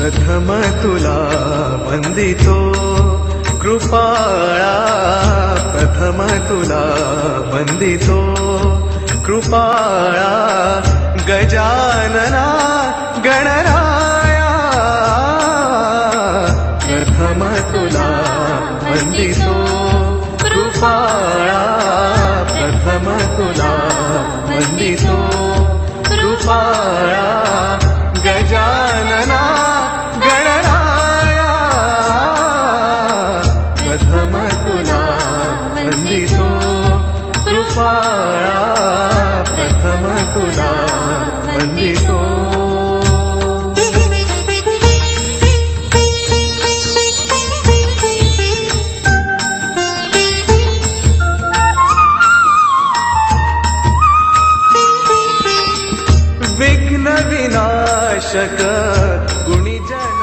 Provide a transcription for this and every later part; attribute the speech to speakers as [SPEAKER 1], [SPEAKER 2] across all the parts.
[SPEAKER 1] प्रथम तुला वंदितो कृपाळा, प्रथम तुला वंदितो कृपाळा, गजानना गणराया, प्रथम तुला वंदितो कृपाळा, प्रथम तुला वंदितो कृपाळा, गजानना गणराया, प्रथम तुला वंदितो कृपाळा, प्रथम तुला वंदितो। विघ्न विनाशक गुणीजन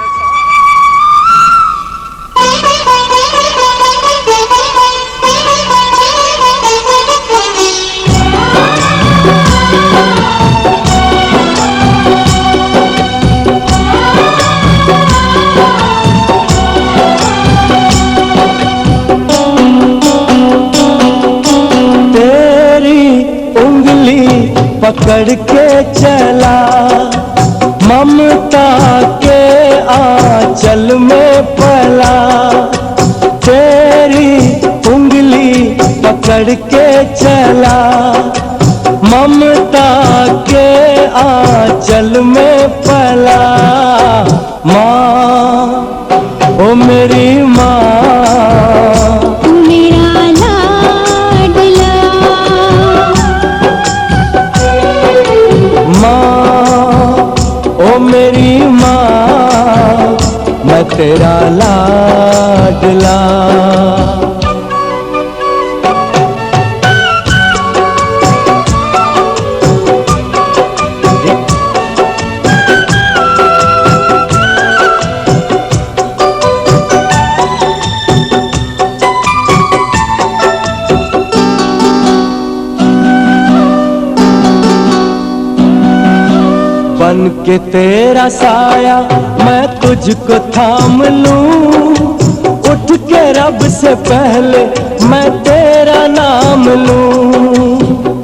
[SPEAKER 2] पकड़ के चला, ममता के आंचल में पला, तेरी उंगली पकड़ के चला, ममता के आंचल में पला। माँ ओ मेरी माँ, मेरी माँ मैं तेरा लाडला। बन के तेरा साया मैं तुझको थाम लूं, उठ के रब से पहले मैं तेरा नाम लूं।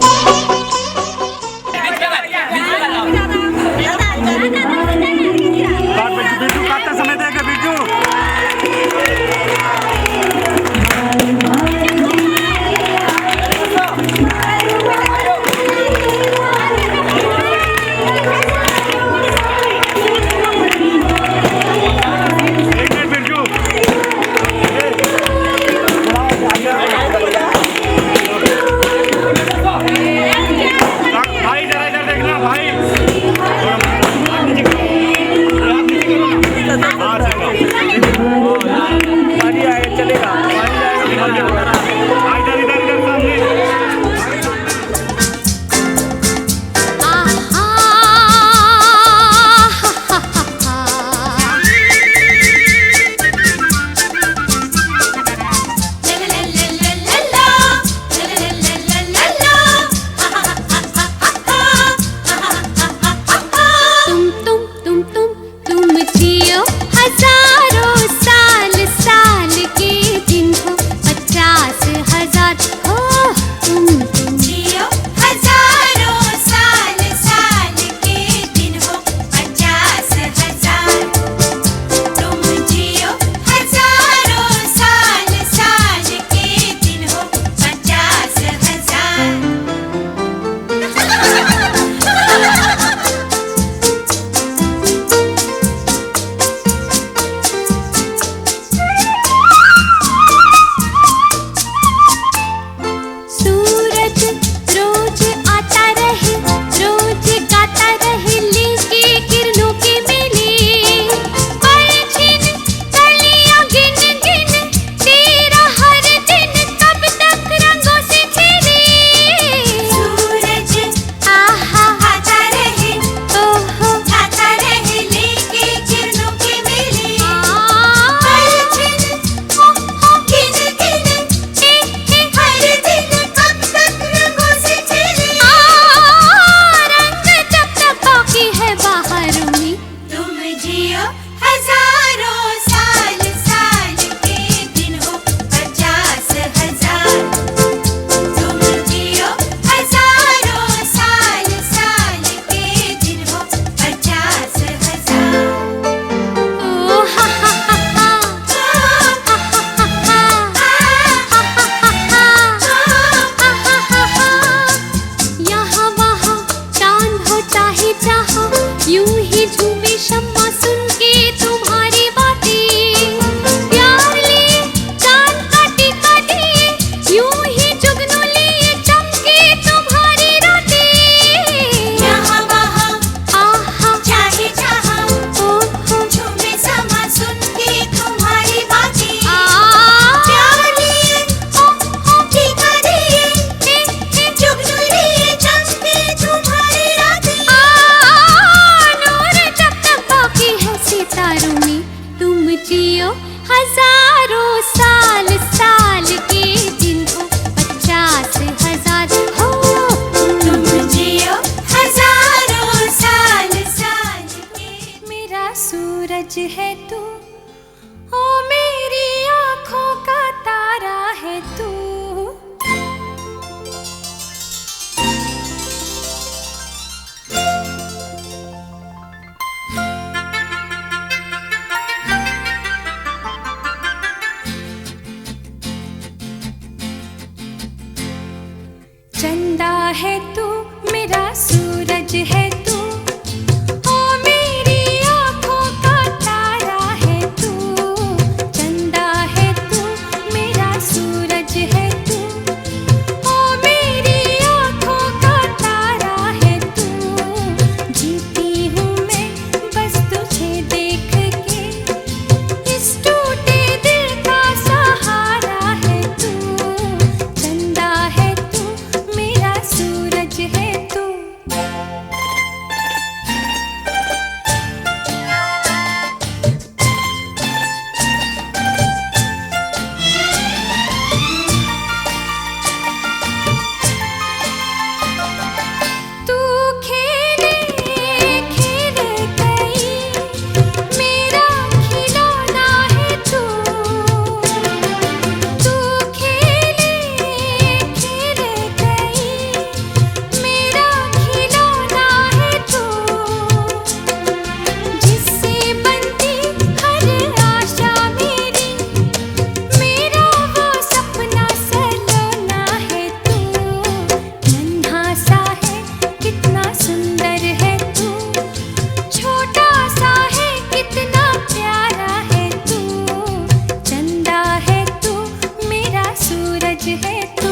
[SPEAKER 3] सूरज है तू, ओ मेरी आँखों का तारा है तू। चंदा है तू, मेरा सूरज है तू, ओ मेरी आँखों का तारा है तू। चंदा है तू, मेरा सूरज है तू, ओ मेरी आँखों का तारा है तू। जीती हूँ मैं बस तुझे देख के, इस टूटे दिल का सहारा है तू। चंदा है तू, मेरा सूरज है तू। तू खेले खेले गई, मेरा खिलौना है तू। तू खेले खेले गई, मेरा खिलौना है तू। जिससे बनती हर आशा मेरी, मेरा वो सपना सलोना है तू। नन्हा सा है कितना सुंदर है तू, छोटा सा है कितना प्यारा है तू। चंदा है तू, मेरा सूरज है तू।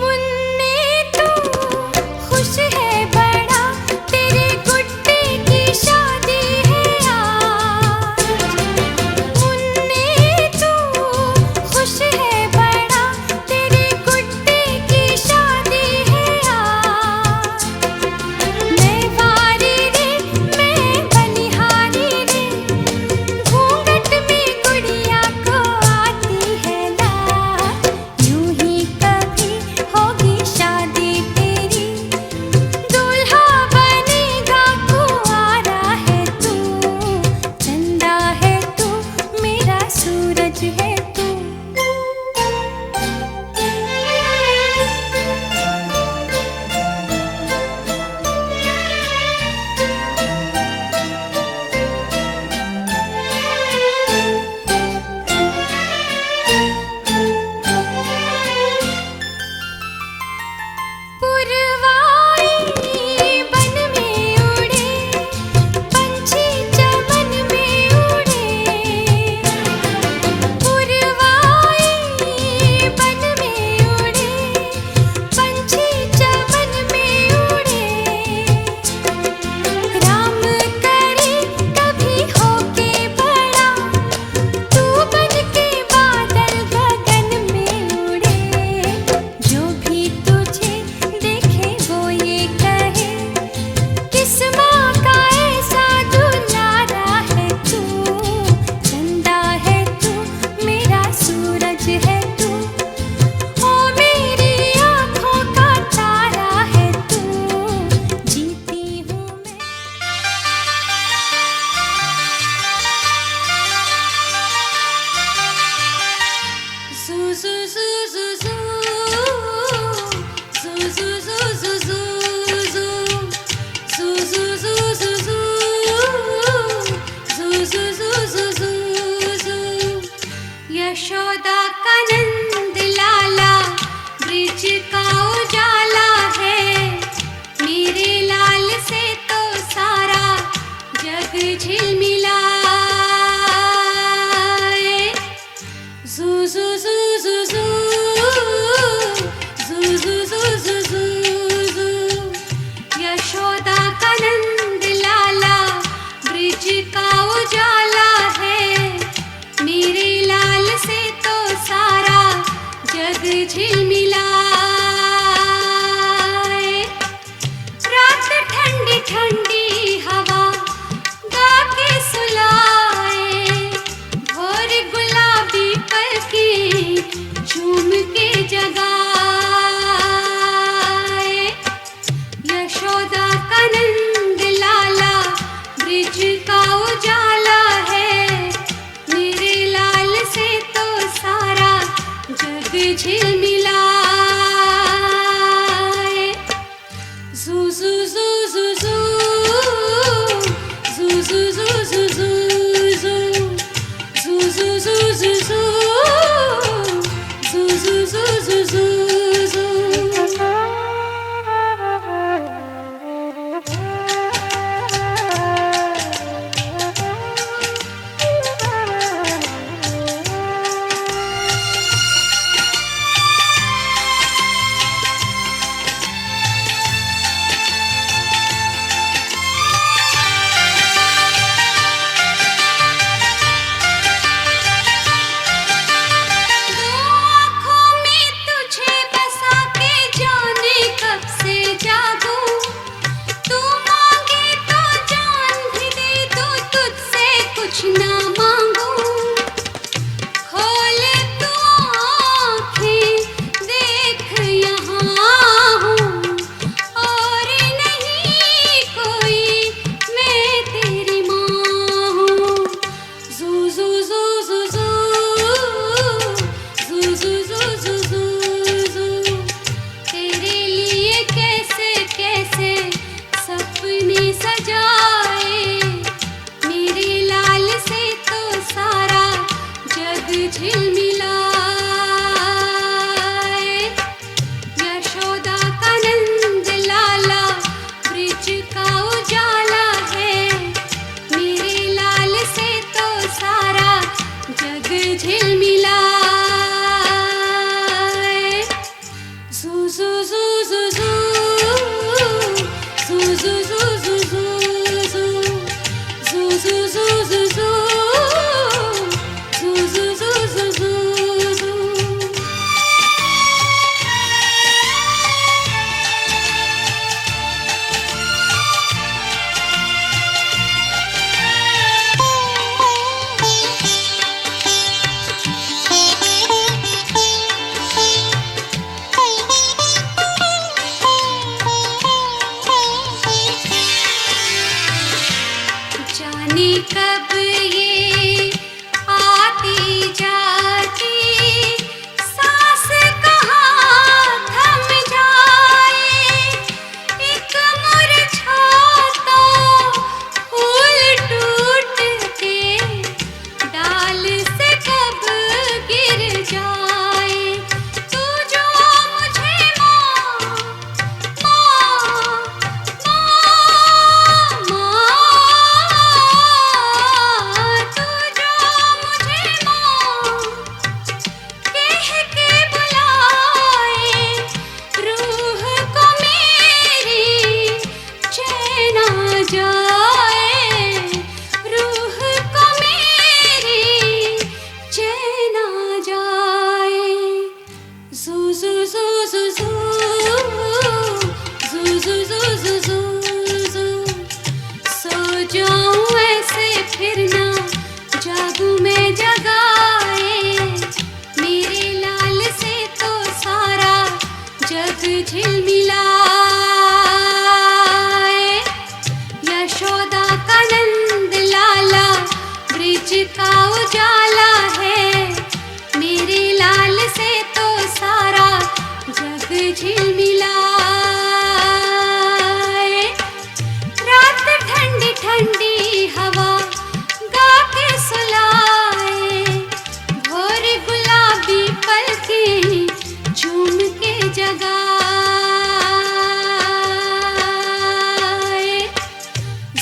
[SPEAKER 3] मुन्ने तू खुश है बड़ा, तेरे गुड्डे की शादी है आज। मुन्ने तू खुश है बड़ा, तेरे गुड्डे की शादी है आज। मैं वारी रे मैं बनिहारी रे, घूंघट में गुड़िया को आती है लाज। यूं ही कभी होगी शादी तेरी, दूल्हा बनेगा कुंवारा है तू। चंदा है तू, मेरा सूरज है तू। पुरवाई बन में उड़े, पंछी चमन में उड़े। पुरवाई बन में उड़े, पंछी चमन में उड़े। राम करे कभी होके बड़ा, तू बन के बादल गगन में उड़े। जो भी तुझे देखे वो ये कहे, किस माँ का ऐसा दुलारा है तू। चंदा है तू, मेरा सूरज है तू, ओ मेरी आँखों का तारा है तू। जीती हूँ मैं। Zoo zoo zoo zoo zoo, zoo zoo zoo zoo zoo, zoo zoo zoo zoo zoo, zoo zoo zoo zoo zoo। Yashoda का नंद लाला, ब्रिज का उजाला है। मेरे लाल से तो सारा जग झिलमिलाए। Zoo zoo zoo zoo zoo, zoo zoo zoo zoo zoo zoo। Yashoda का नंद लाला, bridge का उजाला है। मेरे लाल से तो सारा जग झिलमिलाए। रात ठंडी हवा गा के सुलाए, भोर गुलाबी पलके झूम के जगाए। यशोदा का नंद लाला ब्रिज का उजाला है, मेरे लाल से तो सारा जग झिलमिलाए। जू जू जू जू जू जू जू जू जू जू जू जू जू जू जू जू जू जू जू झिलमिलाए। यशोदा का नंद लाला ब्रिज का उजाला है, मेरे लाल से तो सारा जग झिलमिलाए। जू जू जू जू जू जू जू जू जू जू जू जू जू जू जू जाने कब ये आती जाती सांस कहाँ थम जाए, एक मुरझाता फूल टूट के डाल से कब गिर जाए। तू जो मुझे माँ फिर ना जागू में जगाए, मेरे लाल से तो सारा जग झिलमिलाए। यशोदा का नंद लाला ब्रिज का उजाला है, मेरे लाल से तो सारा जग झिलमिलाए। रात ठंडी ठंडी हवा गा के सुलाए, भोर गुलाबी पलके झूम के जगाए।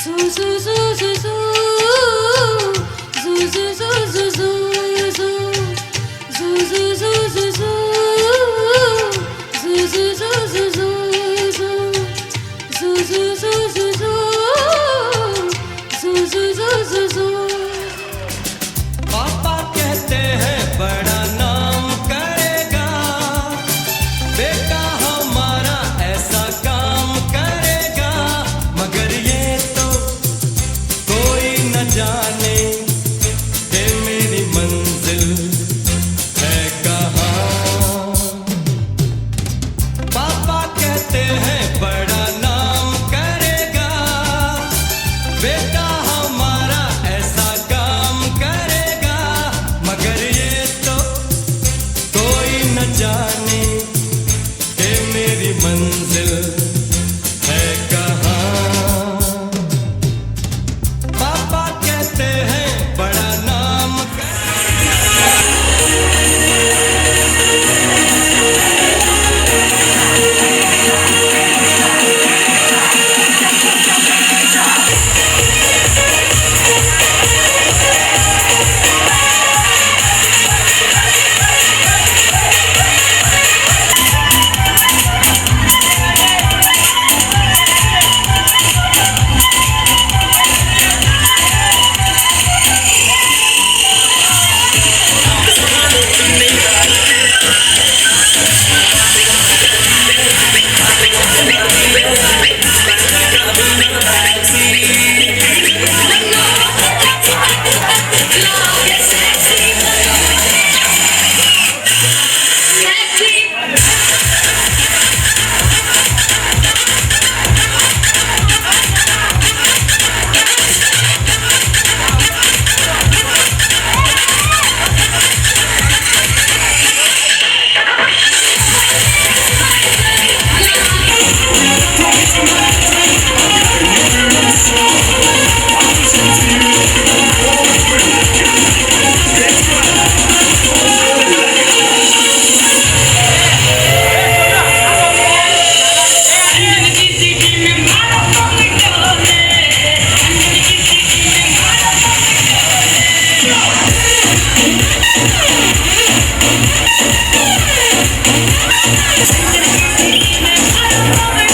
[SPEAKER 3] जू जू जू जू जू जू जू जू जू जू जू जू जू जू जू जू जू जू जू I